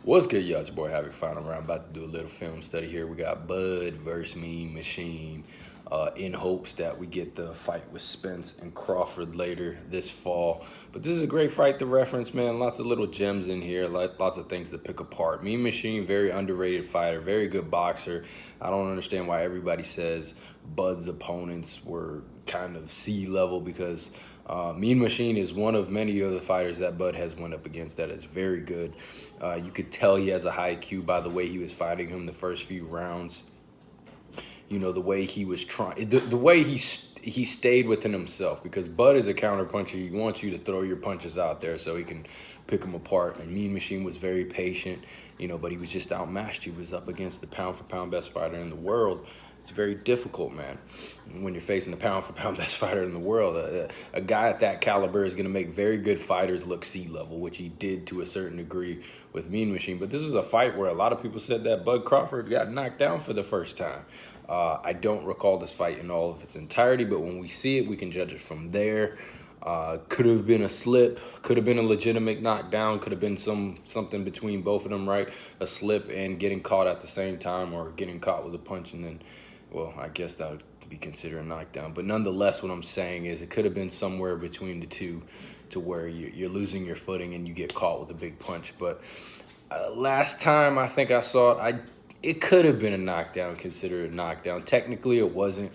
What's good, y'all? It's your boy Havoc, final round. About to do a little film study here. We got Bud versus Mean Machine, in hopes that we get the fight with Spence and Crawford later this fall. But this is a great fight to reference, man. Lots of little gems in here, lots of things to pick apart. Mean Machine, very underrated fighter, very good boxer. I don't understand why everybody says Bud's opponents were kind of C level, because Mean Machine is one of many other fighters that Bud has went up against that is very good. You could tell he has a high IQ by the way he was fighting him the first few rounds. You know, the way he was trying, the way he stayed within himself, because Bud is a counter puncher. He wants you to throw your punches out there so he can pick them apart. And Mean Machine was very patient, you know, but he was just outmatched. He was up against the pound for pound best fighter in the world. It's very difficult, man, when you're facing the pound for pound best fighter in the world. A guy at that caliber is going to make very good fighters look C-level, which he did to a certain degree with Mean Machine. But this was a fight where a lot of people said that Bud Crawford got knocked down for the first time. I don't recall this fight in all of its entirety, but when we see it, we can judge it from there. Could have been a slip, could have been a legitimate knockdown, could have been something between both of them, right? A slip and getting caught at the same time, or getting caught with a punch and then, well, I guess that would be considered a knockdown. But nonetheless, what I'm saying is it could have been somewhere between the two, to where you're losing your footing and you get caught with a big punch. But last time I think I saw it, it could have been a knockdown, considered a knockdown. Technically, it wasn't.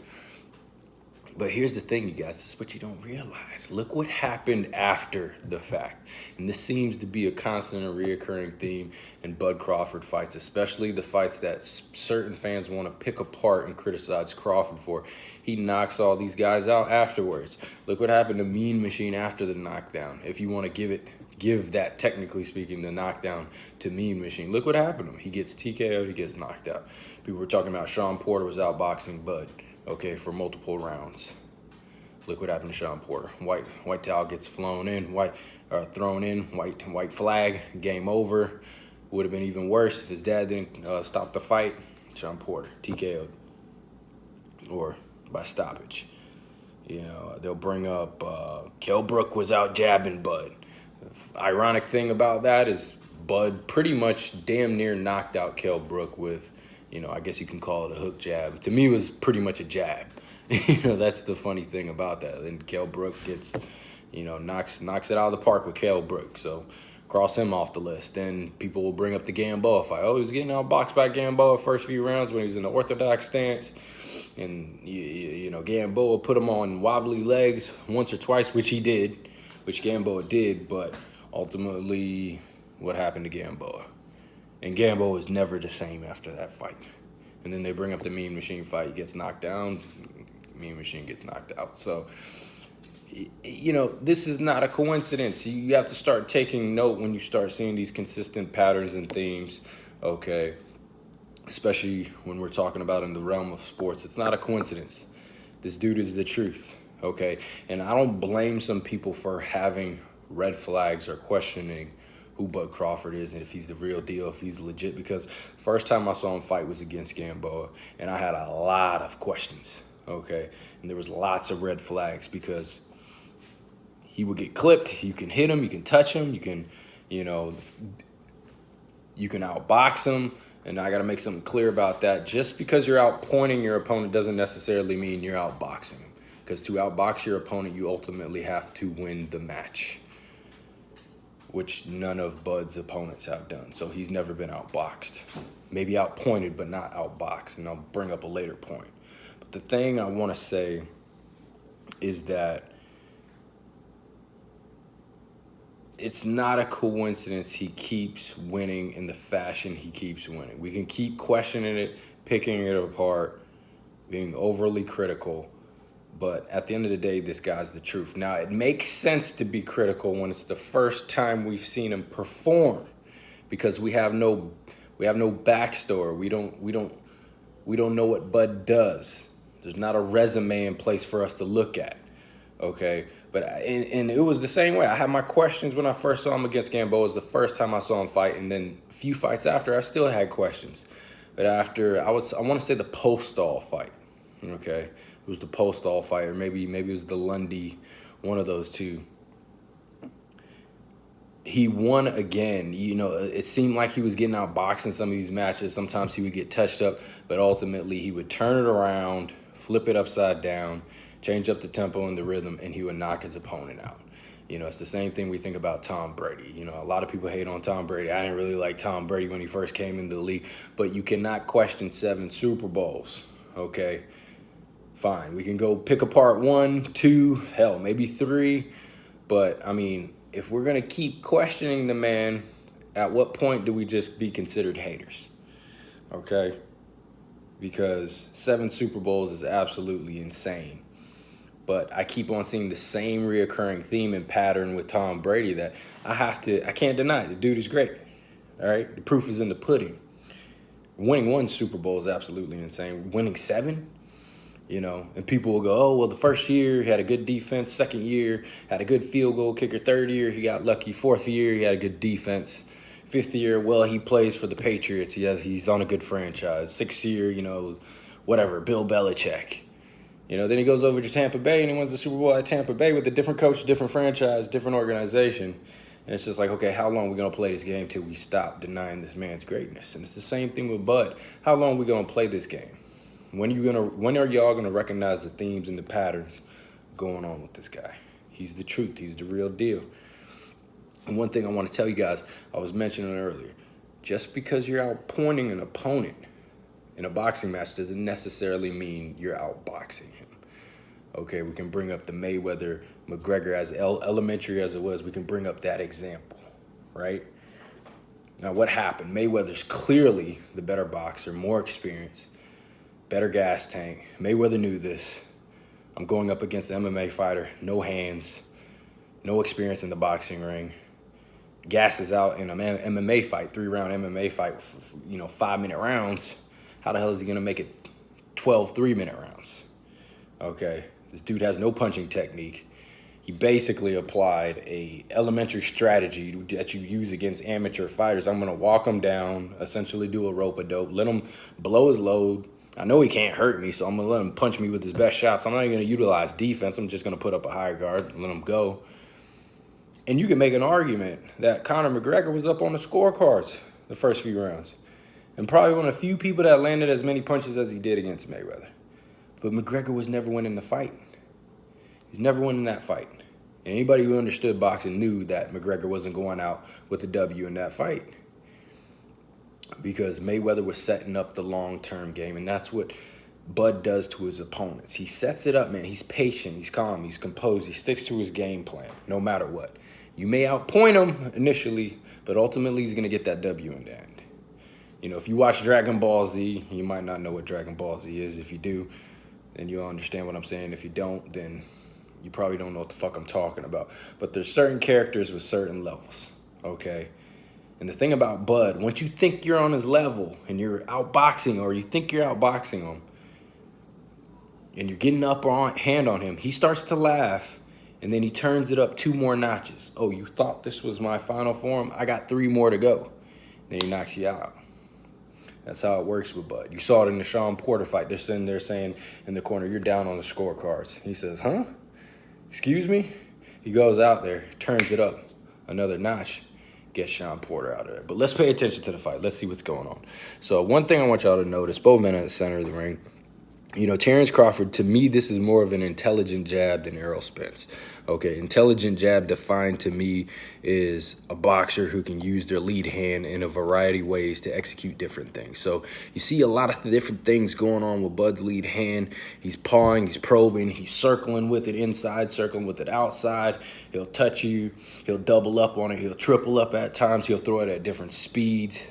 But here's the thing, you guys, this is what you don't realize. Look what happened after the fact. And this seems to be a constant and reoccurring theme in Bud Crawford fights, especially the fights that certain fans want to pick apart and criticize Crawford for. He knocks all these guys out afterwards. Look what happened to Mean Machine after the knockdown. If you want to give that, technically speaking, the knockdown to Mean Machine. Look what happened to him. He gets TKO'd, he gets knocked out. People were talking about Sean Porter was outboxing Bud, okay, for multiple rounds. Look what happened to Sean Porter. White towel gets thrown in, white flag, game over. Would have been even worse if his dad didn't stop the fight. Sean Porter, TKO'd, or by stoppage. You know, they'll bring up Kell Brook was out jabbing Bud. Ironic thing about that is Bud pretty much damn near knocked out Kell Brook with, you know, I guess you can call it a hook jab. To me, it was pretty much a jab. You know, that's the funny thing about that. And Kell Brook gets, you know, knocks it out of the park with Kell Brook. So cross him off the list. Then people will bring up the Gamboa fight. Oh, he was getting outboxed by Gamboa first few rounds when he was in the orthodox stance. And, you know, Gamboa put him on wobbly legs once or twice, which Gamboa did. But ultimately, what happened to Gamboa? And Gamboa was never the same after that fight. And then they bring up the Mean Machine fight. He gets knocked down. Mean Machine gets knocked out. So, you know, this is not a coincidence. You have to start taking note when you start seeing these consistent patterns and themes, okay? Especially when we're talking about in the realm of sports. It's not a coincidence. This dude is the truth, okay? And I don't blame some people for having red flags or questioning who Bud Crawford is and if he's the real deal, if he's legit, because first time I saw him fight was against Gamboa, and I had a lot of questions, okay? And there was lots of red flags, because he would get clipped. You can hit him, you can touch him, you can, you know, you can outbox him. And I got to make something clear about that. Just because you're outpointing your opponent doesn't necessarily mean you're outboxing him, because to outbox your opponent, you ultimately have to win the match, which none of Bud's opponents have done. So he's never been outboxed. Maybe outpointed, but not outboxed. And I'll bring up a later point. But the thing I want to say is that it's not a coincidence he keeps winning in the fashion he keeps winning. We can keep questioning it, picking it apart, being overly critical, but at the end of the day, this guy's the truth. Now, it makes sense to be critical when it's the first time we've seen him perform, because we have no backstory. We don't know what Bud does. There's not a resume in place for us to look at, okay? But and it was the same way. I had my questions when I first saw him against Gamboa. It was the first time I saw him fight, and then a few fights after, I still had questions. But after, I want to say the Postall fight, okay? It was the Postall fight, or maybe it was the Lundy, one of those two. he won again. You know, it seemed like he was getting outboxed in some of these matches. Sometimes he would get touched up, but ultimately he would turn it around, flip it upside down, change up the tempo and the rhythm, and he would knock his opponent out. You know, it's the same thing we think about Tom Brady. You know, a lot of people hate on Tom Brady. I didn't really like Tom Brady when he first came into the league, but you cannot question 7 Super Bowls, okay? Fine, we can go pick apart 1, 2, hell, maybe 3, but, I mean, if we're going to keep questioning the man, at what point do we just be considered haters, okay? Because 7 Super Bowls is absolutely insane. But I keep on seeing the same reoccurring theme and pattern with Tom Brady that I can't deny it. The dude is great, all right? The proof is in the pudding. Winning 1 Super Bowl is absolutely insane. Winning 7, you know, and people will go, oh, well, the first year he had a good defense. Second year, had a good field goal kicker. Third year, he got lucky. Fourth year, he had a good defense. Fifth year, well, he plays for the Patriots. He's on a good franchise. Sixth year, you know, whatever, Bill Belichick. You know, then he goes over to Tampa Bay and he wins the Super Bowl at Tampa Bay with a different coach, different franchise, different organization. And it's just like, okay, how long are we going to play this game till we stop denying this man's greatness? And it's the same thing with Bud. How long are we going to play this game? When are y'all going to recognize the themes and the patterns going on with this guy? He's the truth. He's the real deal. And one thing I want to tell you guys, I was mentioning earlier, just because you're outpointing an opponent in a boxing match doesn't necessarily mean you're outboxing him. Okay, we can bring up the Mayweather-McGregor, as elementary as it was, we can bring up that example, right? Now, what happened? Mayweather's clearly the better boxer, more experience, better gas tank. Mayweather knew this. I'm going up against an MMA fighter, no hands, no experience in the boxing ring. Gas is out in an MMA fight, 3-round MMA fight, 5-minute rounds. How the hell is he going to make it 12 3-minute rounds? Okay, this dude has no punching technique. He basically applied a elementary strategy that you use against amateur fighters. I'm going to walk him down, essentially do a rope-a-dope, let him blow his load. I know he can't hurt me, so I'm going to let him punch me with his best shots. I'm not even going to utilize defense. I'm just going to put up a high guard and let him go. And you can make an argument that Conor McGregor was up on the scorecards the first few rounds. And probably one of the few people that landed as many punches as he did against Mayweather. But McGregor was never winning the fight. He was never winning that fight. And anybody who understood boxing knew that McGregor wasn't going out with a W in that fight. Because Mayweather was setting up the long-term game. And that's what Bud does to his opponents. He sets it up, man. He's patient. He's calm. He's composed. He sticks to his game plan, no matter what. You may outpoint him initially, but ultimately he's going to get that W in the end. You know, if you watch Dragon Ball Z, you might not know what Dragon Ball Z is. If you do, then you'll understand what I'm saying. If you don't, then you probably don't know what the fuck I'm talking about. But there's certain characters with certain levels, okay? And the thing about Bud, once you think you're on his level and you're outboxing, or you think you're outboxing him, and you're getting up on hand on him, he starts to laugh, and then he turns it up 2 more notches. Oh, you thought this was my final form? I got 3 more to go. Then he knocks you out. That's how it works with Bud. You saw it in the Sean Porter fight. They're sitting there saying in the corner, you're down on the scorecards. He says, huh? Excuse me? He goes out there, turns it up another notch, gets Sean Porter out of there. But let's pay attention to the fight. Let's see what's going on. So one thing I want y'all to notice, both men at the center of the ring. You know, Terence Crawford, to me, this is more of an intelligent jab than Errol Spence. Okay, intelligent jab defined to me is a boxer who can use their lead hand in a variety of ways to execute different things. So you see a lot of different things going on with Bud's lead hand. He's pawing, he's probing, he's circling with it inside, circling with it outside. He'll touch you, he'll double up on it, he'll triple up at times, he'll throw it at different speeds.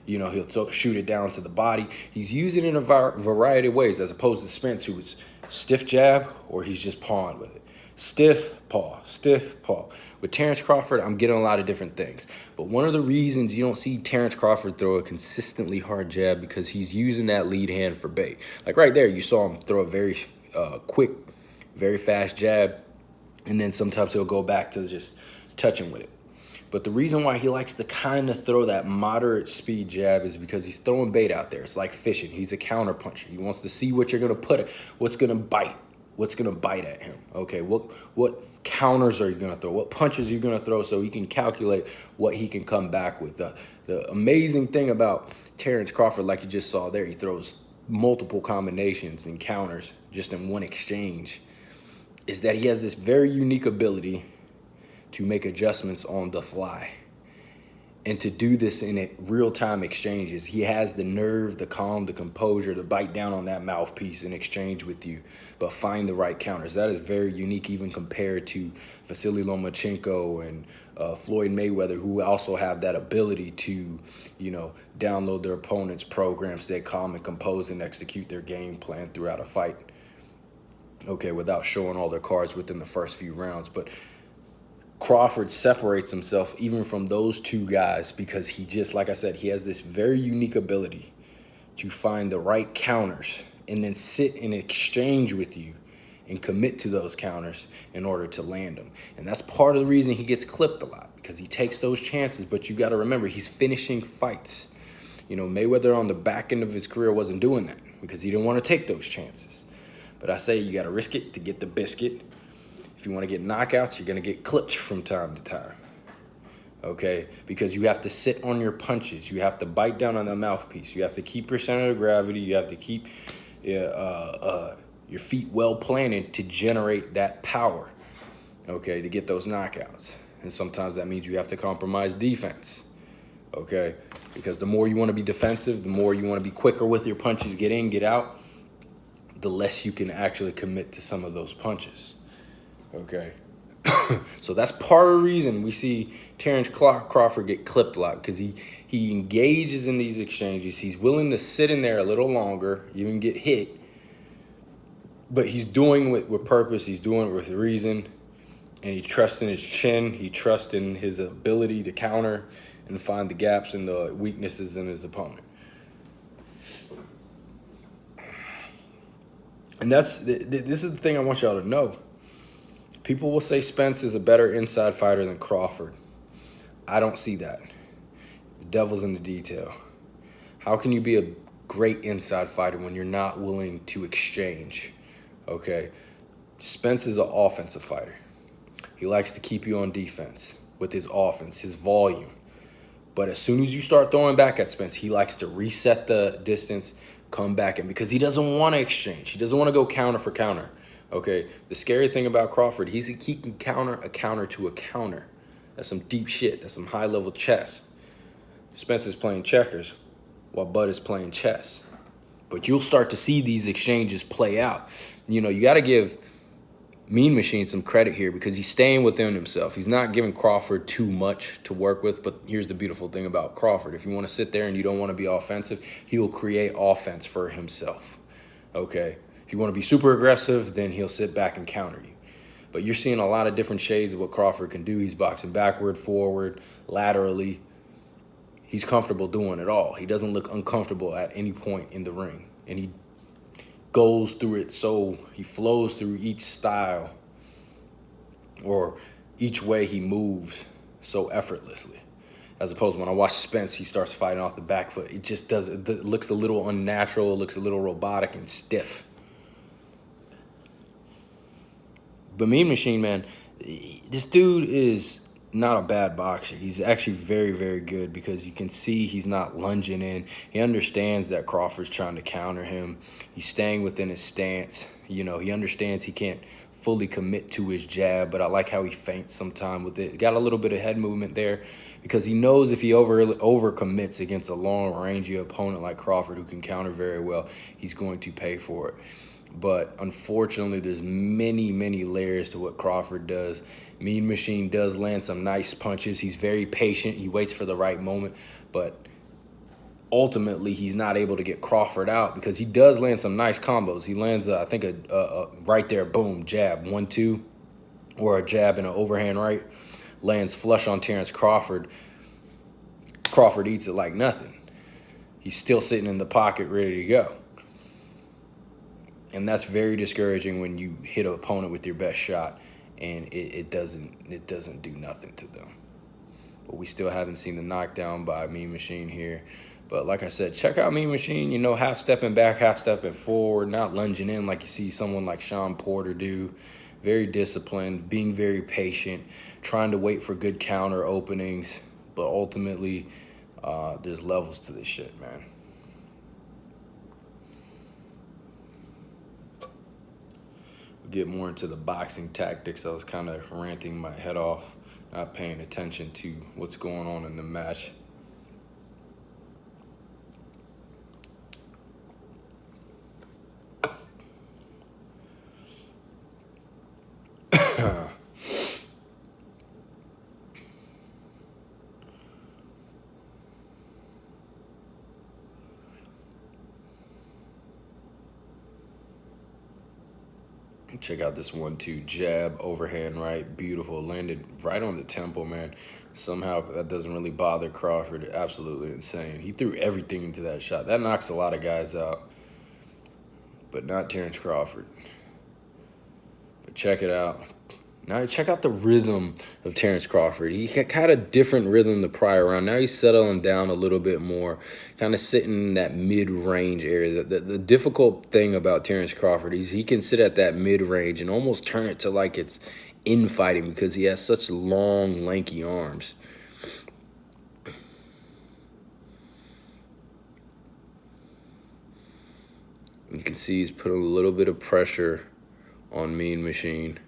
You know, he'll shoot it down to the body. He's using it in a variety of ways, as opposed to Spence, who was stiff jab, or he's just pawing with it. Stiff paw, stiff paw. With Terence Crawford, I'm getting a lot of different things. But one of the reasons you don't see Terence Crawford throw a consistently hard jab, because he's using that lead hand for bait. Like right there, you saw him throw a very quick, very fast jab, and then sometimes he'll go back to just touching with it. But the reason why he likes to kind of throw that moderate speed jab is because he's throwing bait out there. It's like fishing. He's a counterpuncher. He wants to see what you're going to put, what's going to bite. what's gonna bite at him. Okay, what counters are you gonna throw? What punches are you gonna throw so he can calculate what he can come back with? The amazing thing about Terence Crawford, like you just saw there, he throws multiple combinations and counters just in one exchange, is that he has this very unique ability to make adjustments on the fly. And to do this in real-time exchanges, he has the nerve, the calm, the composure to bite down on that mouthpiece in exchange with you, but find the right counters. That is very unique, even compared to Vasily Lomachenko and Floyd Mayweather, who also have that ability to, download their opponent's program, stay calm and composed, and execute their game plan throughout a fight. Okay, without showing all their cards within the first few rounds, but Crawford separates himself even from those two guys because he just, like I said, he has this very unique ability to find the right counters and then sit in exchange with you and commit to those counters in order to land them. And that's part of the reason he gets clipped a lot, because he takes those chances. But you got to remember, he's finishing fights. Mayweather on the back end of his career wasn't doing that because he didn't want to take those chances. But I say you got to risk it to get the biscuit. If you want to get knockouts, you're going to get clipped from time to time, okay? Because you have to sit on your punches. You have to bite down on the mouthpiece. You have to keep your center of gravity. You have to keep your feet well planted to generate that power, okay, to get those knockouts. And sometimes that means you have to compromise defense, okay? Because the more you want to be defensive, the more you want to be quicker with your punches, get in, get out, the less you can actually commit to some of those punches. Okay, so that's part of the reason we see Terence Crawford get clipped a lot, because he engages in these exchanges. He's willing to sit in there a little longer, even get hit, but he's doing it with purpose. He's doing it with reason, and he trusts in his chin. He trusts in his ability to counter and find the gaps and the weaknesses in his opponent. And this is the thing I want y'all to know. People will say Spence is a better inside fighter than Crawford. I don't see that. The devil's in the detail. How can you be a great inside fighter when you're not willing to exchange? Okay, Spence is an offensive fighter. He likes to keep you on defense with his offense, his volume. But as soon as you start throwing back at Spence, he likes to reset the distance, come back in, because he doesn't want to exchange. He doesn't want to go counter for counter. Okay, the scary thing about Crawford, he can counter a counter to a counter. That's some deep shit. That's some high-level chess. Spence is playing checkers while Bud is playing chess. But you'll start to see these exchanges play out. You got to give Mean Machine some credit here, because he's staying within himself. He's not giving Crawford too much to work with. But here's the beautiful thing about Crawford. If you want to sit there and you don't want to be offensive, he will create offense for himself. Okay? If you want to be super aggressive, then he'll sit back and counter you. But you're seeing a lot of different shades of what Crawford can do. He's boxing backward, forward, laterally. He's comfortable doing it all. He doesn't look uncomfortable at any point in the ring. And he goes through it, so he flows through each style or each way he moves so effortlessly. As opposed to when I watch Spence, he starts fighting off the back foot. It looks a little unnatural. It looks a little robotic and stiff. But Mean Machine, man, this dude is not a bad boxer. He's actually very, very good, because you can see he's not lunging in. He understands that Crawford's trying to counter him. He's staying within his stance. He understands he can't fully commit to his jab, but I like how he feints sometime with it. Got a little bit of head movement there, because he knows if he over commits against a long-rangey opponent like Crawford, who can counter very well, he's going to pay for it. But unfortunately, there's many, many layers to what Crawford does. Mean Machine does land some nice punches. He's very patient. He waits for the right moment. But ultimately, he's not able to get Crawford out, because he does land some nice combos. He lands, I think, a right there, boom, jab, 1-2, or a jab and an overhand right. Lands flush on Terence Crawford. Crawford eats it like nothing. He's still sitting in the pocket, ready to go. And that's very discouraging when you hit an opponent with your best shot and it doesn't do nothing to them. But we still haven't seen the knockdown by Mean Machine here. But like I said, check out Mean Machine, you know, half stepping back, half stepping forward, not lunging in like you see someone like Sean Porter do. Very disciplined, being very patient, trying to wait for good counter openings. But ultimately, there's levels to this shit, man. We'll get more into the boxing tactics. I was kind of ranting my head off, not paying attention to what's going on in the match. Check out this 1-2 jab, overhand right, beautiful, landed right on the temple, man. Somehow that doesn't really bother Crawford. Absolutely insane. He threw everything into that shot. That knocks a lot of guys out, but not Terence Crawford. But check it out. Now check out the rhythm of Terence Crawford. He had a different rhythm the prior round. Now he's settling down a little bit more, kind of sitting in that mid-range area. The difficult thing about Terence Crawford is he can sit at that mid-range and almost turn it to like it's infighting because he has such long, lanky arms. You can see he's put a little bit of pressure on Mean Machine.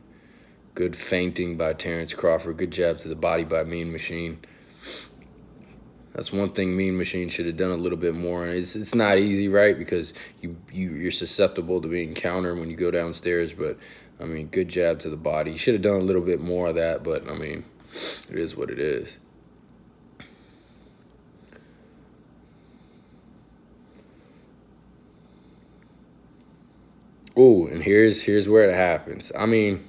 Good feinting by Terence Crawford. Good jab to the body by Mean Machine. That's one thing Mean Machine should have done a little bit more. And it's not easy, right? Because you're susceptible to being countered when you go downstairs. But, I mean, good jab to the body. You should have done a little bit more of that. But, I mean, it is what it is. Oh, and here's where it happens. I mean,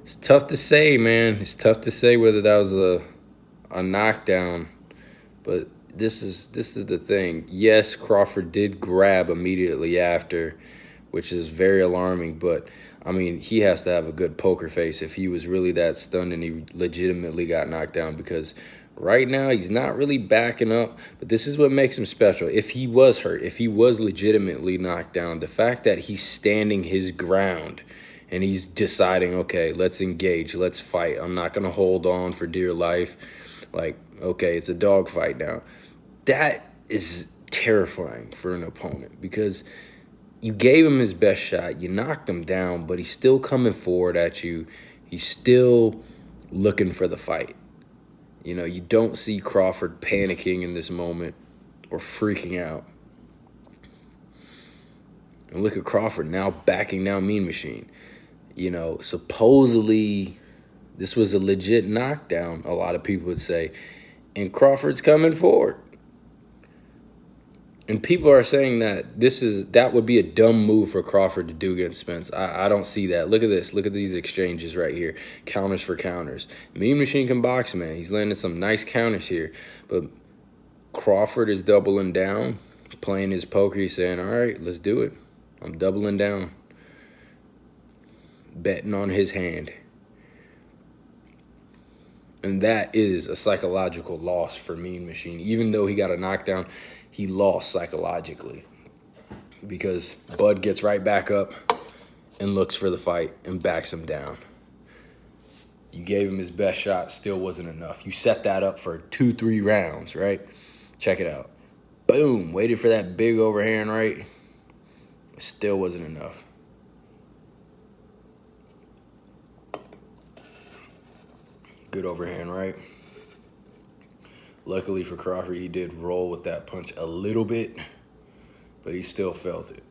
it's tough to say, man. It's tough to say whether that was a knockdown, but this is the thing. Yes, Crawford did grab immediately after, which is very alarming, but I mean, he has to have a good poker face if he was really that stunned and he legitimately got knocked down, because right now he's not really backing up, but this is what makes him special. If he was hurt, if he was legitimately knocked down, the fact that he's standing his ground and he's deciding, okay, let's engage, let's fight. I'm not going to hold on for dear life. Like, okay, it's a dogfight now. That is terrifying for an opponent because you gave him his best shot. You knocked him down, but he's still coming forward at you. He's still looking for the fight. You know, you don't see Crawford panicking in this moment or freaking out. And look at Crawford now backing down Mean Machine. You know, supposedly this was a legit knockdown, a lot of people would say, and Crawford's coming forward. And people are saying that that would be a dumb move for Crawford to do against Spence. I don't see that. Look at this. Look at these exchanges right here. Counters for counters. Mean Machine can box, man. He's landing some nice counters here. But Crawford is doubling down, playing his poker. He's saying, all right, let's do it. I'm doubling down. Betting on his hand. And that is a psychological loss for Mean Machine. Even though he got a knockdown, he lost psychologically because Bud gets right back up and looks for the fight and backs him down. You gave him his best shot, still wasn't enough. You set that up for 2-3 rounds, right? Check it out. Boom, waited for that big overhand right. Still wasn't enough. Good overhand right. Luckily for Crawford, he did roll with that punch a little bit, but he still felt it.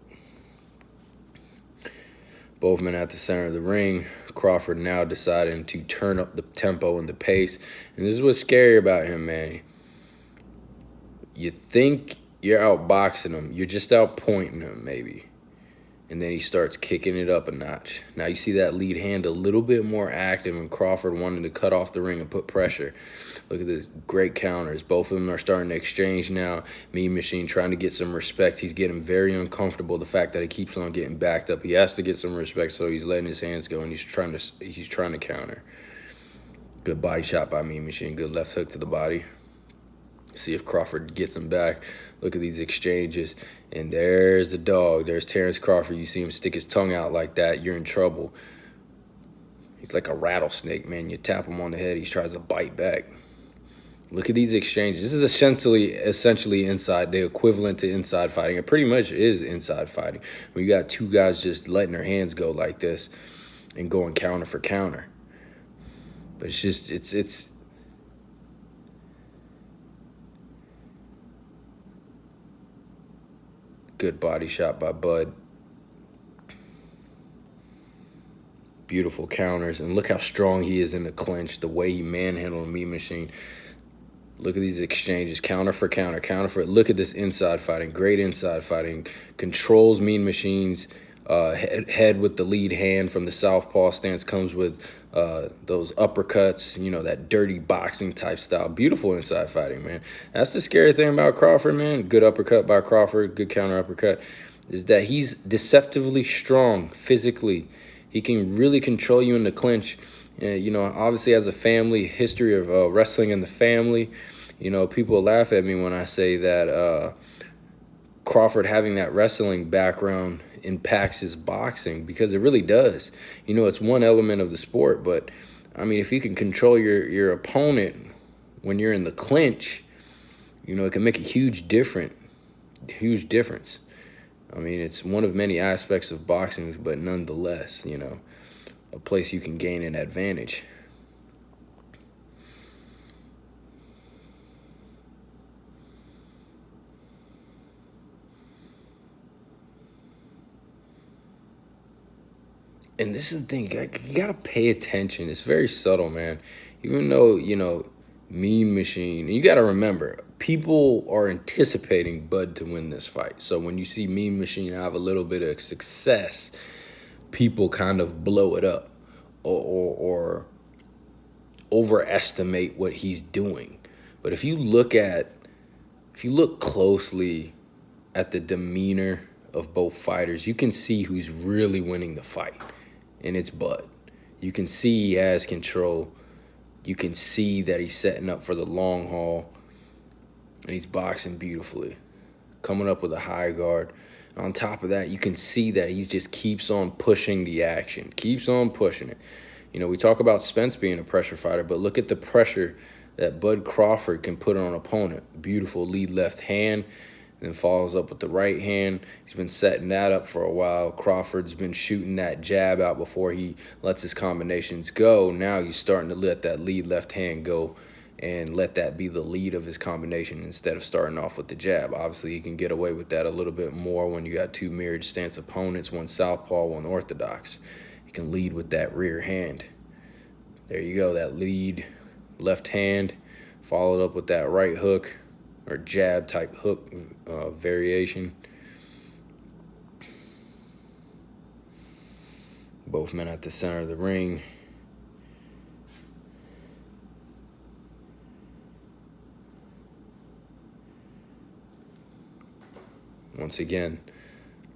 Both men at the center of the ring. Crawford now deciding to turn up the tempo and the pace. And this is what's scary about him, man. You think you're outboxing him. You're just outpointing him, maybe. And then he starts kicking it up a notch. Now you see that lead hand a little bit more active, and Crawford wanting to cut off the ring and put pressure. Look at this, great counters. Both of them are starting to exchange now. Mean Machine trying to get some respect. He's getting very uncomfortable. The fact that he keeps on getting backed up, he has to get some respect, so he's letting his hands go, and he's trying to counter. Good body shot by Mean Machine. Good left hook to the body. See if Crawford gets him back. Look at these exchanges. And there's the dog. There's Terence Crawford. You see him stick his tongue out like that, you're in trouble. He's like a rattlesnake, man. You tap him on the head, he tries to bite back. Look at these exchanges. This is essentially inside, the equivalent to inside fighting. It pretty much is inside fighting. When you got two guys just letting their hands go like this and going counter for counter. But it's just, it's good body shot by Bud. Beautiful counters. And look how strong he is in the clinch, the way he manhandled Mean Machine. Look at these exchanges, counter for counter, counter for it. Look at this inside fighting, great inside fighting. Controls Mean Machine's head with the lead hand from the southpaw stance, comes with those uppercuts, you know, that dirty boxing type style. Beautiful inside fighting, man. That's the scary thing about Crawford, man. Good uppercut by Crawford, good counter uppercut, is that he's deceptively strong physically. He can really control you in the clinch. You know, obviously has a family history of wrestling in the family. You know, people laugh at me when I say that Crawford having that wrestling background impacts his boxing, because it really does. You know, it's one element of the sport, but I mean, if you can control your opponent when you're in the clinch, you know, it can make a huge difference. I mean, it's one of many aspects of boxing, but nonetheless, you know, a place you can gain an advantage. And this is the thing, you gotta pay attention. It's very subtle, man. Even though, you know, Mean Machine, you gotta remember, people are anticipating Bud to win this fight. So when you see Mean Machine have a little bit of success, people kind of blow it up or overestimate what he's doing. But if you look closely at the demeanor of both fighters, you can see who's really winning the fight, and it's Bud. You can see he has control. You can see that he's setting up for the long haul, and he's boxing beautifully, coming up with a high guard. On top of that, you can see that he just keeps on pushing the action, keeps on pushing it. You know, we talk about Spence being a pressure fighter, but look at the pressure that Bud Crawford can put on an opponent. Beautiful lead left hand, then follows up with the right hand. He's been setting that up for a while. Crawford's been shooting that jab out before he lets his combinations go. Now he's starting to let that lead left hand go and let that be the lead of his combination instead of starting off with the jab. Obviously, he can get away with that a little bit more when you got two mirrored stance opponents, one southpaw, one orthodox. You can lead with that rear hand. There you go, that lead left hand, followed up with that right hook or jab type hook variation. Both men at the center of the ring. Once again,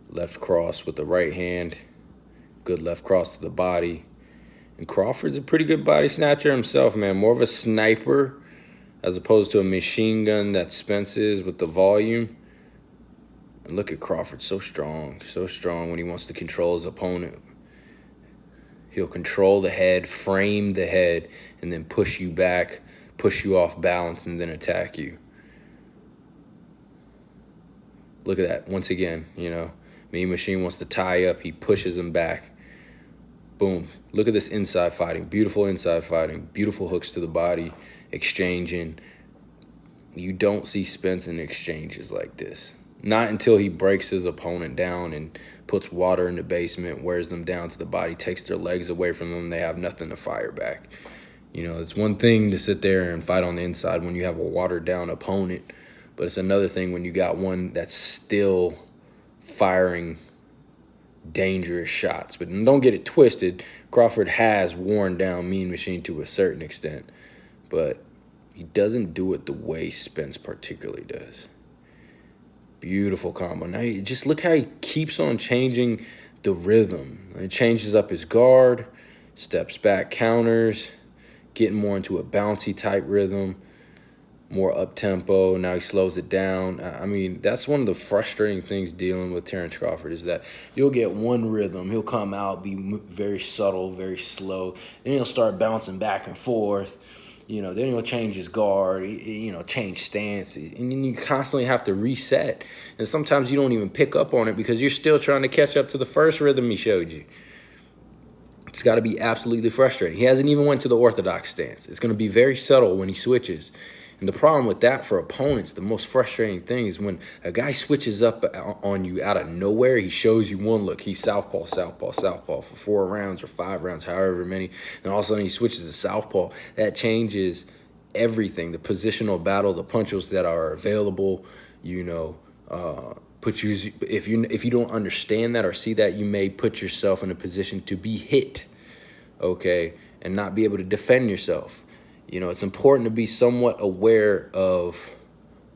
left cross with the right hand. Good left cross to the body. And Crawford's a pretty good body snatcher himself, man. More of a sniper as opposed to a machine gun that Spence is with the volume. And look at Crawford, so strong when he wants to control his opponent. He'll control the head, frame the head, and then push you back, push you off balance, and then attack you. Look at that. Once again, you know, Mean Machine wants to tie up. He pushes him back. Boom. Look at this inside fighting. Beautiful inside fighting. Beautiful hooks to the body. Exchanging. You don't see Spence in exchanges like this. Not until he breaks his opponent down and puts water in the basement, wears them down to the body, takes their legs away from them. They have nothing to fire back. You know, it's one thing to sit there and fight on the inside when you have a watered down opponent. But it's another thing when you got one that's still firing dangerous shots. But don't get it twisted. Crawford has worn down Mean Machine to a certain extent. But he doesn't do it the way Spence particularly does. Beautiful combo. Now, just look how he keeps on changing the rhythm. He changes up his guard, steps back, counters, getting more into a bouncy type rhythm. more up-tempo. Now he slows it down. I mean, that's one of the frustrating things dealing with Terence Crawford is that you'll get one rhythm. He'll come out, be very subtle, very slow. Then he'll start bouncing back and forth. Then he'll change his guard, change stance. And then you constantly have to reset. And sometimes you don't even pick up on it because you're still trying to catch up to the first rhythm he showed you. It's got to be absolutely frustrating. He hasn't even went to the orthodox stance. It's going to be very subtle when he switches. And the problem with that for opponents, the most frustrating thing is when a guy switches up on you out of nowhere, he shows you one look. He's southpaw, southpaw, southpaw for 4 rounds or 5 rounds, however many. And all of a sudden he switches to southpaw. That changes everything. The positional battle, the punches that are available, if you don't understand that or see that, you may put yourself in a position to be hit, okay, and not be able to defend yourself. It's important to be somewhat aware of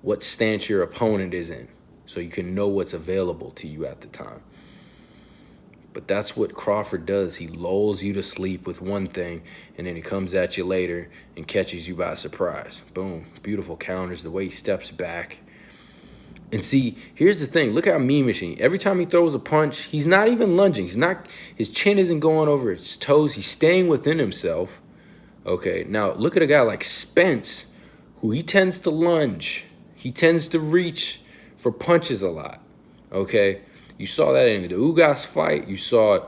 what stance your opponent is in so you can know what's available to you at the time. But that's what Crawford does. He lulls you to sleep with one thing, and then he comes at you later and catches you by surprise. Boom. Beautiful counters, the way he steps back. And see, here's the thing. Look how Mean Machine, every time he throws a punch, he's not even lunging. His chin isn't going over his toes. He's staying within himself. Okay, now look at a guy like Spence, who he tends to lunge. He tends to reach for punches a lot. Okay, you saw that in the Ugas fight. You saw it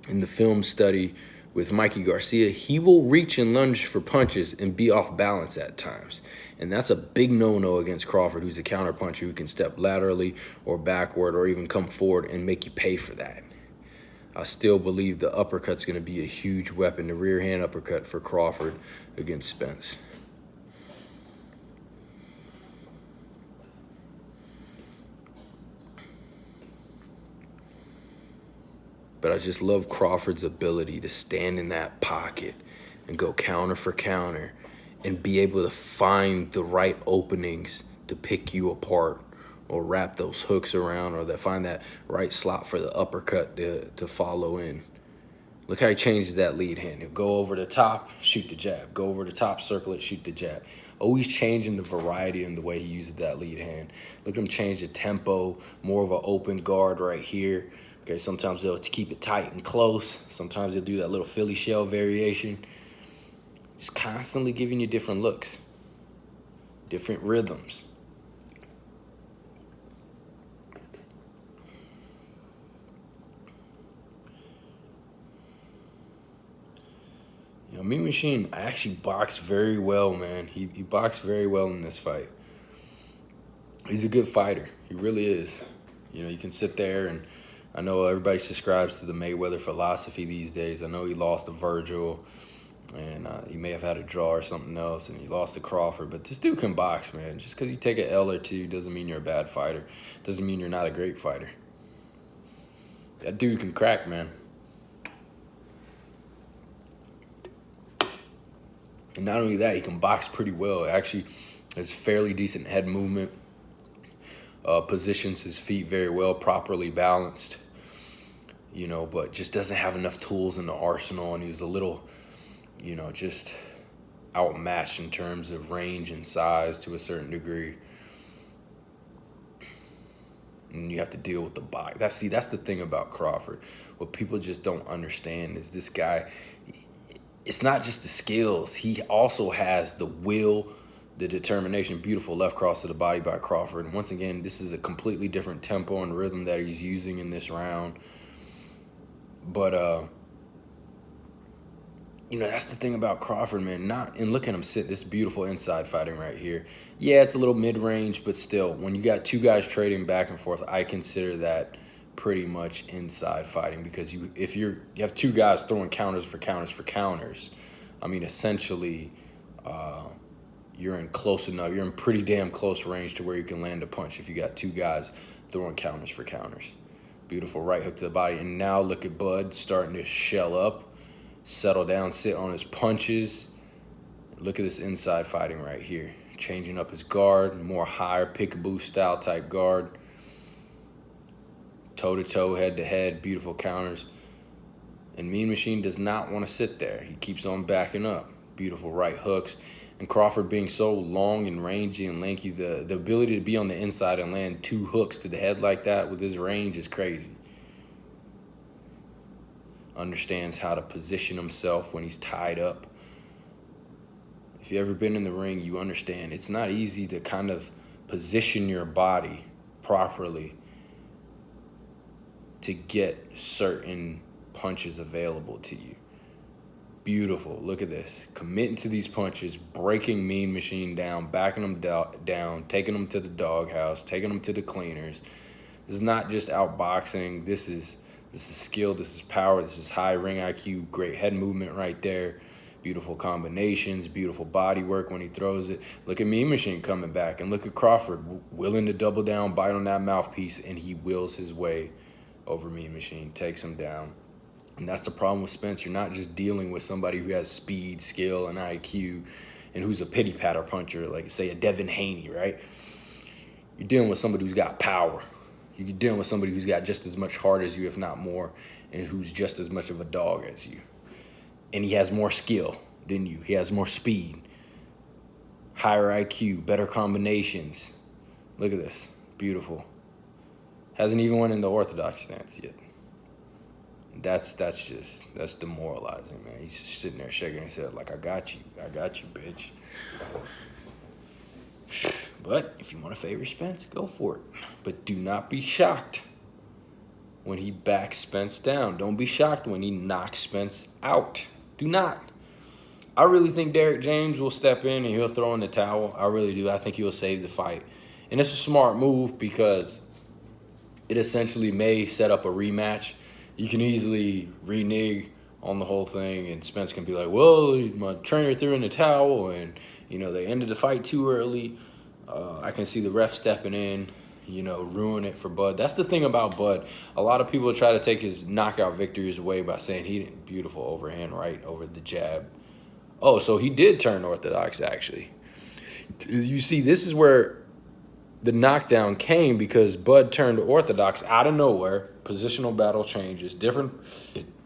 in the film study with Mikey Garcia. He will reach and lunge for punches and be off balance at times. And that's a big no-no against Crawford, who's a counterpuncher who can step laterally or backward or even come forward and make you pay for that. I still believe the uppercut's going to be a huge weapon, the rear hand uppercut for Crawford against Spence. But I just love Crawford's ability to stand in that pocket and go counter for counter and be able to find the right openings to pick you apart or wrap those hooks around or find that right slot for the uppercut to follow in. Look how he changes that lead hand. He'll go over the top, shoot the jab. Go over the top, circle it, shoot the jab. Always changing the variety in the way he uses that lead hand. Look at him change the tempo, more of an open guard right here. Okay, sometimes he'll keep it tight and close. Sometimes he'll do that little Philly shell variation. Just constantly giving you different looks, different rhythms. Mean Machine actually boxed very well, man. He boxed very well in this fight. He's a good fighter. He really is. You can sit there and I know everybody subscribes to the Mayweather philosophy these days. I know he lost to Virgil and he may have had a draw or something else and he lost to Crawford. But this dude can box, man. Just because you take an L or two doesn't mean you're a bad fighter. Doesn't mean you're not a great fighter. That dude can crack, man. And not only that, he can box pretty well. Actually, has fairly decent head movement. Positions his feet very well, properly balanced. But just doesn't have enough tools in the arsenal. And he was a little, just outmatched in terms of range and size to a certain degree. And you have to deal with the body. That's the thing about Crawford. What people just don't understand is this guy, it's not just the skills. He also has the will, the determination. Beautiful left cross to the body by Crawford. And once again, this is a completely different tempo and rhythm that he's using in this round. But, that's the thing about Crawford, man. And look at him sit, this beautiful inside fighting right here. Yeah, it's a little mid-range, but still, when you got two guys trading back and forth, I consider that pretty much inside fighting because if you have two guys throwing counters for counters, I mean, essentially, you're in close enough. You're in pretty damn close range to where you can land a punch if you got two guys throwing counters for counters. Beautiful right hook to the body. And now look at Bud starting to shell up, settle down, sit on his punches. Look at this inside fighting right here. Changing up his guard, more higher peekaboo style type guard. Toe-to-toe, head-to-head, beautiful counters. And Mean Machine does not want to sit there. He keeps on backing up. Beautiful right hooks. And Crawford being so long and rangy and lanky, the ability to be on the inside and land 2 hooks to the head like that with his range is crazy. Understands how to position himself when he's tied up. If you've ever been in the ring, you understand it's not easy to kind of position your body properly to get certain punches available to you. Beautiful. Look at this. Committing to these punches, breaking Mean Machine down, backing him down, taking him to the doghouse, taking him to the cleaners. This is not just outboxing. This is skill. This is power. This is high ring IQ. Great head movement right there. Beautiful combinations. Beautiful body work when he throws it. Look at Mean Machine coming back, and look at Crawford willing to double down, bite on that mouthpiece, and he wills his way over Mean Machine, takes him down. And that's the problem with Spence. You're not just dealing with somebody who has speed, skill, and IQ, and who's a pity patter puncher, like say a Devin Haney, right? You're dealing with somebody who's got power. You're dealing with somebody who's got just as much heart as you, if not more, and who's just as much of a dog as you. And he has more skill than you. He has more speed, higher IQ, better combinations. Look at this. Beautiful. Hasn't even went in the orthodox stance yet. That's demoralizing, man. He's just sitting there shaking his head like, I got you, bitch. But if you want to favor Spence, go for it. But do not be shocked when he backs Spence down. Don't be shocked when he knocks Spence out. Do not. I really think Derrick James will step in and he'll throw in the towel. I really do. I think he will save the fight. And it's a smart move because it essentially may set up a rematch. You can easily renege on the whole thing, and Spence can be like, well, my trainer threw in the towel, and, they ended the fight too early. I can see the ref stepping in, ruin it for Bud. That's the thing about Bud. A lot of people try to take his knockout victories away by saying he didn't. Beautiful overhand right over the jab. Oh, so he did turn orthodox, actually. You see, this is where the knockdown came, because Bud turned orthodox out of nowhere. Positional battle changes, different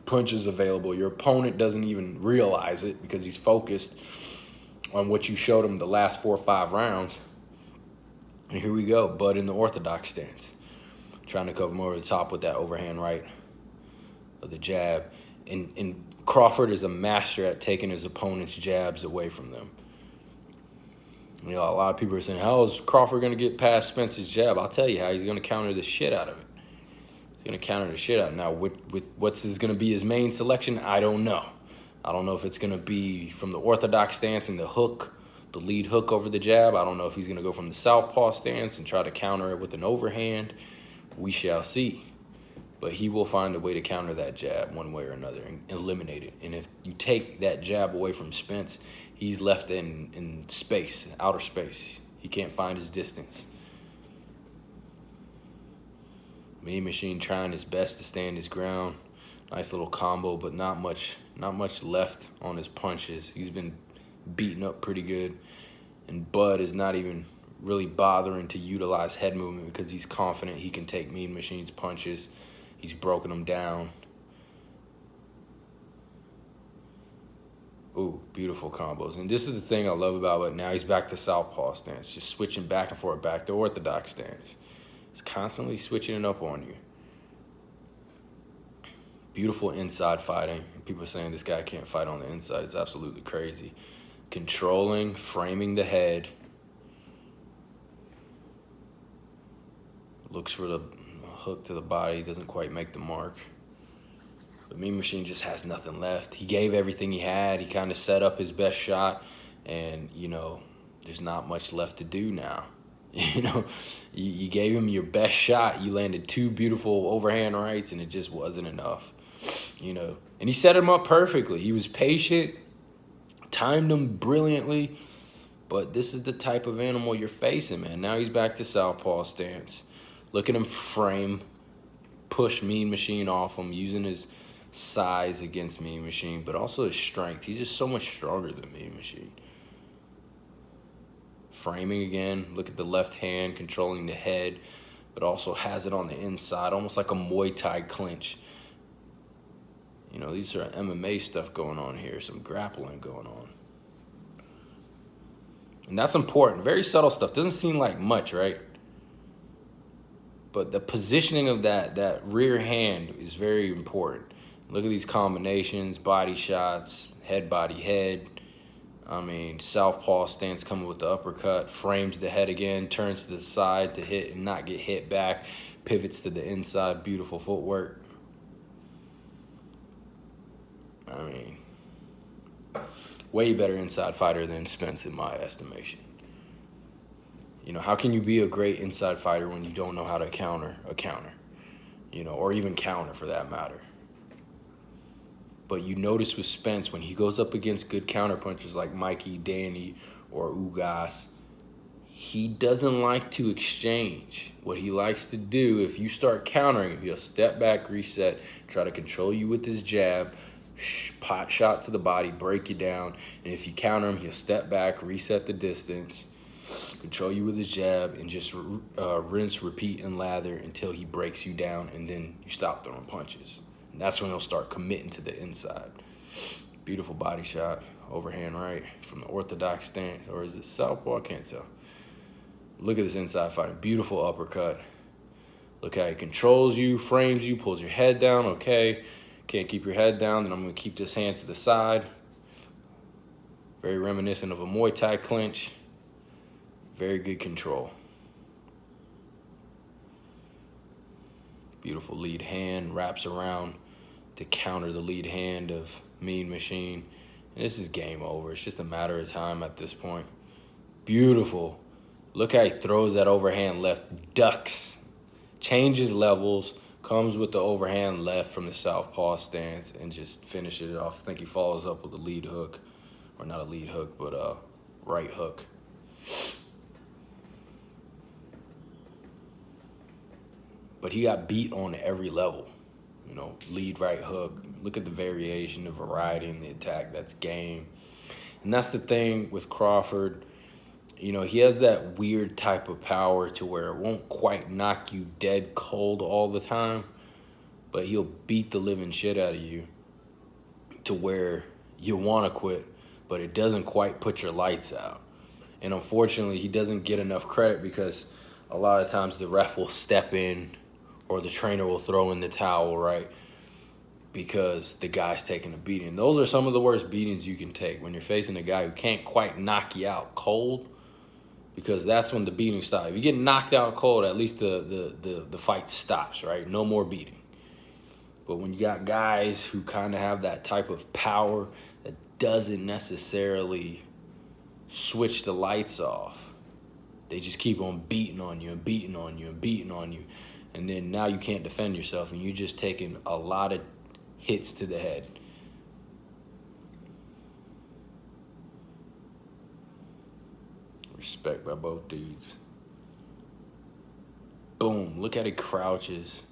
punches available. Your opponent doesn't even realize it because he's focused on what you showed him the last 4 or 5 rounds. And here we go, Bud in the orthodox stance, trying to cover him over the top with that overhand right of the jab. And Crawford is a master at taking his opponent's jabs away from them. A lot of people are saying, how is Crawford going to get past Spence's jab? I'll tell you how. He's going to counter the shit out of it. He's going to counter the shit out of it. Now, with what's going to be his main selection, I don't know. I don't know if it's going to be from the orthodox stance and the hook, the lead hook over the jab. I don't know if he's going to go from the southpaw stance and try to counter it with an overhand. We shall see. But he will find a way to counter that jab one way or another and eliminate it. And if you take that jab away from Spence, he's left in space, outer space. He can't find his distance. Mean Machine trying his best to stand his ground. Nice little combo, but not much left on his punches. He's been beaten up pretty good. And Bud is not even really bothering to utilize head movement because he's confident he can take Mean Machine's punches. He's broken them down. Ooh, beautiful combos. And this is the thing I love about it. Now he's back to southpaw stance, just switching back and forth, back to orthodox stance. He's constantly switching it up on you. Beautiful inside fighting. People are saying this guy can't fight on the inside. It's absolutely crazy. Controlling, framing the head. Looks for the hook to the body, doesn't quite make the mark. But Mean Machine just has nothing left. He gave everything he had. He kind of set up his best shot, and, there's not much left to do now. You gave him your best shot. You landed 2 beautiful overhand rights, and it just wasn't enough. And he set him up perfectly. He was patient, timed him brilliantly, but this is the type of animal you're facing, man. Now he's back to southpaw stance. Look at him frame, push Mean Machine off him, using his size against Mean Machine, but also his strength. He's just so much stronger than Mean Machine. Framing again, look at the left hand controlling the head, but also has it on the inside, almost like a Muay Thai clinch. These are MMA stuff going on here, some grappling going on. And that's important. Very subtle stuff. Doesn't seem like much, right? But the positioning of that rear hand is very important. Look at these combinations, body shots, head, body, head. I mean, southpaw stance coming with the uppercut, frames the head again, turns to the side to hit and not get hit back, pivots to the inside, beautiful footwork. I mean, way better inside fighter than Spence in my estimation. You know, how can you be a great inside fighter when you don't know how to counter a counter? You know, or even counter for that matter. But you notice with Spence, when he goes up against good counterpunchers like Mikey, Danny, or Ugas, he doesn't like to exchange. What he likes to do, if you start countering him, he'll step back, reset, try to control you with his jab, pot shot to the body, break you down. And if you counter him, he'll step back, reset the distance, control you with his jab, and just rinse, repeat, and lather until he breaks you down, and then you stop throwing punches. And that's when he'll start committing to the inside. Beautiful body shot, overhand right from the orthodox stance. Or is it southpaw? I can't tell. Look at this inside fighting. Beautiful uppercut. Look how he controls you, frames you, pulls your head down. Okay, can't keep your head down. Then I'm going to keep this hand to the side. Very reminiscent of a Muay Thai clinch. Very good control. Beautiful lead hand, wraps around to counter the lead hand of Mean Machine. And this is game over. It's just a matter of time at this point. Beautiful. Look how he throws that overhand left, ducks, changes levels, comes with the overhand left from the southpaw stance, and just finishes it off. I think he follows up with a lead hook, or not a lead hook, but a right hook. But he got beat on every level. You know, lead right hook. Look at the variation, the variety in the attack. That's game. And that's the thing with Crawford. You know, he has that weird type of power to where it won't quite knock you dead cold all the time, but he'll beat the living shit out of you to where you want to quit, but it doesn't quite put your lights out. And unfortunately, he doesn't get enough credit because a lot of times the ref will step in or the trainer will throw in the towel, right? Because the guy's taking a beating. Those are some of the worst beatings you can take when you're facing a guy who can't quite knock you out cold, because that's when the beating stops. If you get knocked out cold, at least the fight stops, right? No more beating. But when you got guys who kind of have that type of power that doesn't necessarily switch the lights off, they just keep on beating on you and beating on you and beating on you. And then now you can't defend yourself, and you're just taking a lot of hits to the head. Respect by both dudes. Boom. Look how he crouches.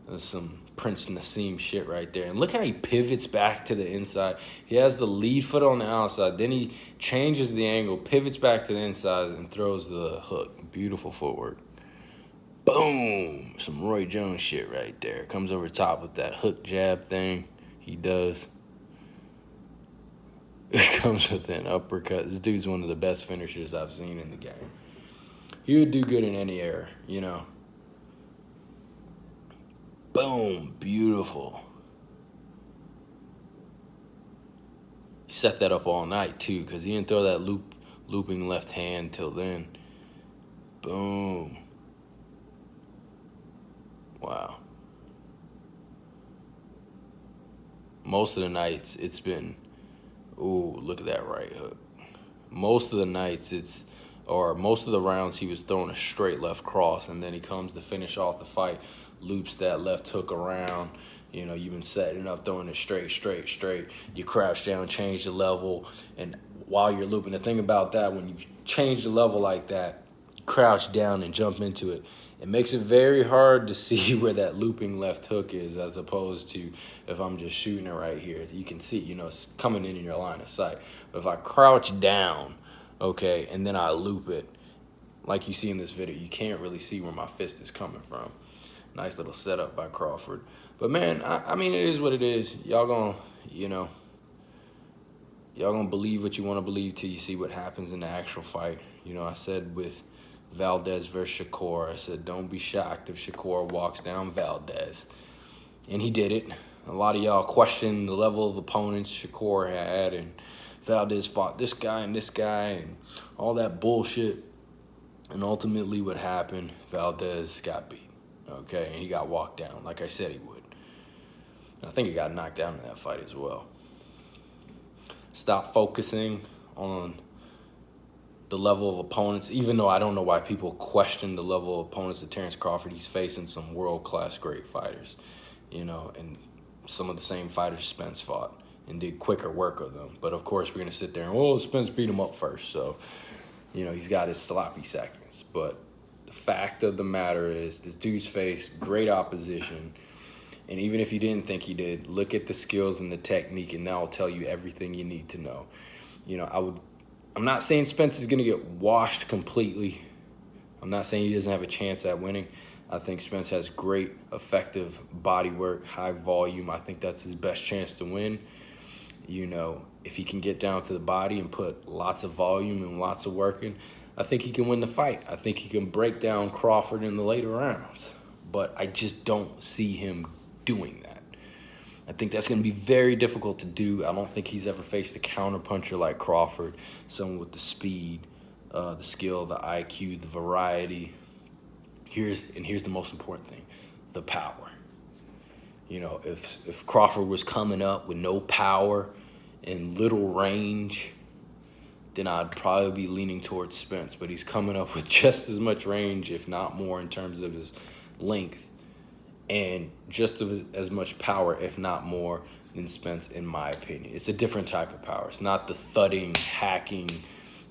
There's some Prince Nassim shit right there. And look how he pivots back to the inside. He has the lead foot on the outside. Then he changes the angle, pivots back to the inside, and throws the hook. Beautiful footwork. Boom! Some Roy Jones shit right there. Comes over top with that hook jab thing he does. It comes with an uppercut. This dude's one of the best finishers I've seen in the game. He would do good in any era, you know. Boom! Beautiful. He set that up all night, too, because he didn't throw that looping left hand till then. Boom. Wow. Most of the nights it's been, ooh, look at that right hook. Most of the nights most of the rounds he was throwing a straight left cross, and then he comes to finish off the fight, loops that left hook around. You know, you've been setting up, throwing it straight. You crouch down, change the level, and while you're looping, the thing about that, when you change the level like that, crouch down and jump into it, it makes it very hard to see where that looping left hook is, as opposed to if I'm just shooting it right here. You can see, you know, it's coming in your line of sight. But if I crouch down, okay, and then I loop it, like you see in this video, you can't really see where my fist is coming from. Nice little setup by Crawford. But, man, I mean, it is what it is. Y'all gonna, you know, y'all gonna believe what you want to believe till you see what happens in the actual fight. You know, I said with Valdez versus Shakur, I said don't be shocked if Shakur walks down Valdez, and he did it. A lot of y'all question the level of opponents Shakur had, and Valdez fought this guy and all that bullshit. And ultimately what happened, Valdez got beat, okay? And he got walked down, like I said he would. And I think he got knocked down in that fight as well. Stop focusing on the level of opponents, even though I don't know why people question the level of opponents of Terence Crawford. He's facing some world-class great fighters, you know, and some of the same fighters Spence fought and did quicker work of them. But, of course, we're going to sit there and, well, Spence beat him up first, so... You know, he's got his sloppy seconds. But the fact of the matter is this dude's faced great opposition. And even if you didn't think he did, look at the skills and the technique, and that'll tell you everything you need to know. You know, I'm not saying Spence is going to get washed completely. I'm not saying he doesn't have a chance at winning. I think Spence has great, effective body work, high volume. I think that's his best chance to win. You know, if he can get down to the body and put lots of volume and lots of work in, I think he can win the fight. I think he can break down Crawford in the later rounds. But I just don't see him doing that. I think that's going to be very difficult to do. I don't think he's ever faced a counterpuncher like Crawford, someone with the speed, the skill, the IQ, the variety. Here's the most important thing, the power. You know, if Crawford was coming up with no power and little range, then I'd probably be leaning towards Spence. But he's coming up with just as much range, if not more, in terms of his length, and just as much power, if not more, than Spence, in my opinion. It's a different type of power. It's not the thudding, hacking,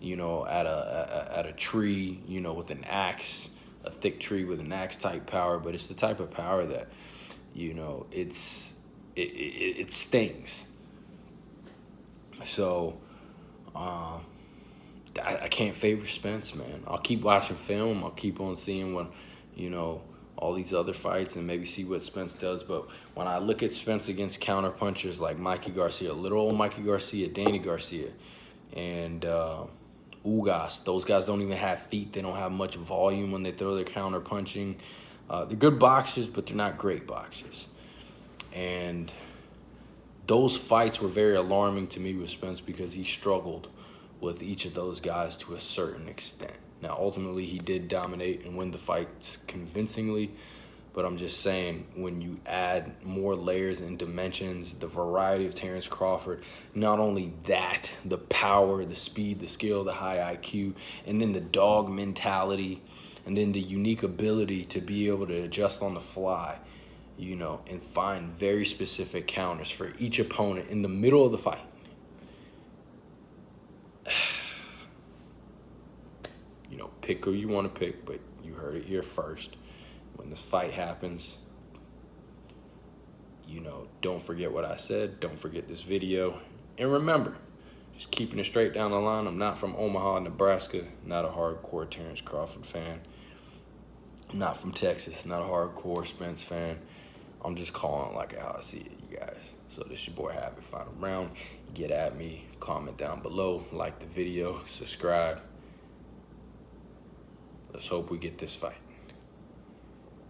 you know, at a tree, you know, with an axe, a thick tree with an axe type power. But it's the type of power that, you know, it stings. So I can't favor Spence, man. I'll keep watching film. I'll keep on seeing what, you know, all these other fights and maybe see what Spence does. But when I look at Spence against counterpunchers like Mikey Garcia, little old Mikey Garcia, Danny Garcia, and Ugas, those guys don't even have feet. They don't have much volume when they throw their counterpunching. They're good boxers, but they're not great boxers. And those fights were very alarming to me with Spence because he struggled with each of those guys to a certain extent. Now, ultimately, he did dominate and win the fights convincingly, but I'm just saying when you add more layers and dimensions, the variety of Terence Crawford, not only that, the power, the speed, the skill, the high IQ, and then the dog mentality, and then the unique ability to be able to adjust on the fly, you know, and find very specific counters for each opponent in the middle of the fight. You know, pick who you want to pick, but you heard it here first. When this fight happens, you know, don't forget what I said. Don't forget this video. And remember, just keeping it straight down the line, I'm not from Omaha, Nebraska, not a hardcore Terence Crawford fan. I'm not from Texas, not a hardcore Spence fan. I'm just calling it like how I see it, you guys. So this your boy Habit Final Round. Get at me, comment down below, like the video, subscribe. Let's hope we get this fight.